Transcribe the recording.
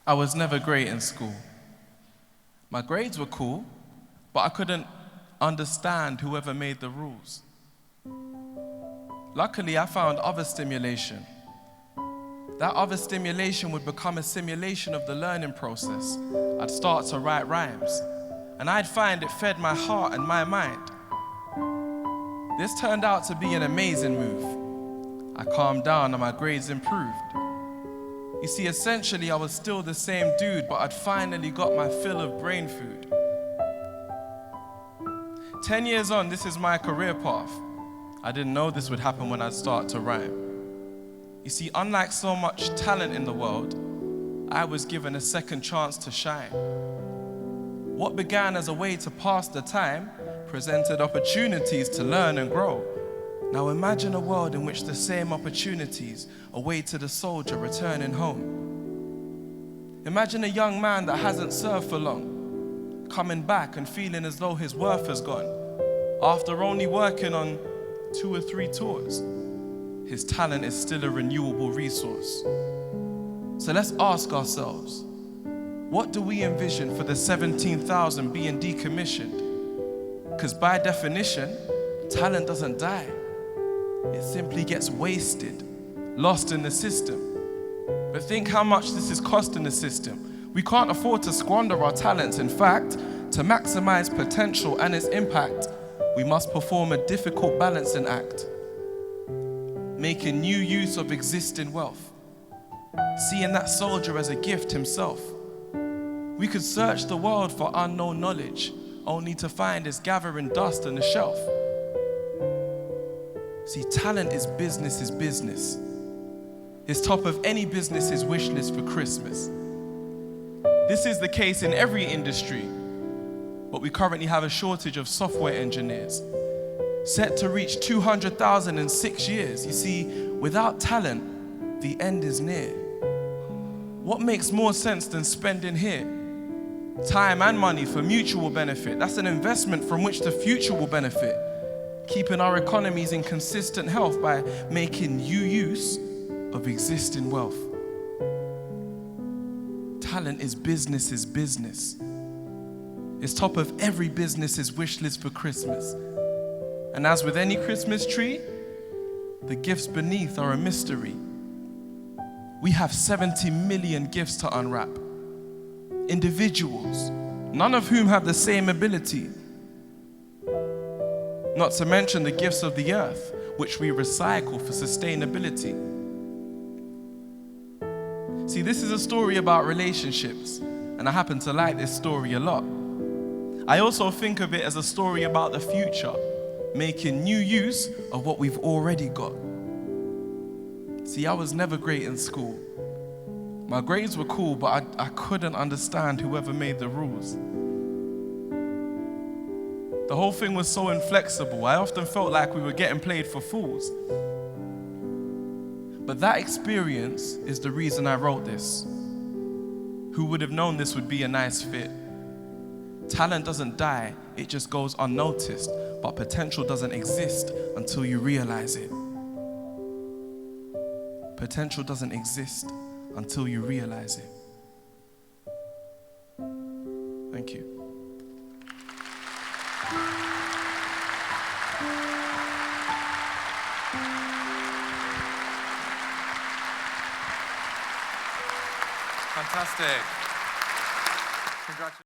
I was never great in school. My grades were cool, but I couldn't understand whoever made the rules. Luckily, I found other stimulation. That other stimulation would become a simulation of the learning process. I'd start to write rhymes, and I'd find it fed my heart and my mind. This turned out to be an amazing move. I calmed down and my grades improved. You see, essentially, I was still the same dude, but I'd finally got my fill of brain food. 10 years on, this is my career path. I didn't know this would happen when I'd start to rhyme. You see, unlike so much talent in the world, I was given a second chance to shine. What began as a way to pass the time presented opportunities to learn and grow. Now imagine a world in which the same opportunities awaited a soldier returning home. Imagine a young man that hasn't served for long, coming back and feeling as though his worth has gone, after only working on 2 or 3 tours. His talent is still a renewable resource. So let's ask ourselves, what do we envision for the 17,000 being decommissioned? Because by definition, talent doesn't die. It simply gets wasted, lost in the system. But think how much this is costing the system. We can't afford to squander our talents. In fact, to maximize potential and its impact, we must perform a difficult balancing act, making new use of existing wealth, seeing that soldier as a gift himself. We could search the world for unknown knowledge, only to find it's gathering dust on the shelf. See, talent is business. It's top of any business's wish list for Christmas. This is the case in every industry, but we currently have a shortage of software engineers, set to reach 200,000 in 6 years. You see, without talent, the end is near. What makes more sense than spending here? Time and money for mutual benefit. That's an investment from which the future will benefit, keeping our economies in consistent health by making new use of existing wealth. Talent is business. It's top of every business's wish list for Christmas. And as with any Christmas tree, the gifts beneath are a mystery. We have 70 million gifts to unwrap. Individuals, none of whom have the same ability. Not to mention the gifts of the earth, which we recycle for sustainability. See, this is a story about relationships, and I happen to like this story a lot. I also think of it as a story about the future, making new use of what we've already got. See, I was never great in school. My grades were cool, but I couldn't understand whoever made the rules. The whole thing was so inflexible. I often felt like we were getting played for fools. But that experience is the reason I wrote this. Who would have known this would be a nice fit? Talent doesn't die, it just goes unnoticed, but potential doesn't exist until you realize it. Potential doesn't exist until you realize it. Thank you. Fantastic. Congratulations.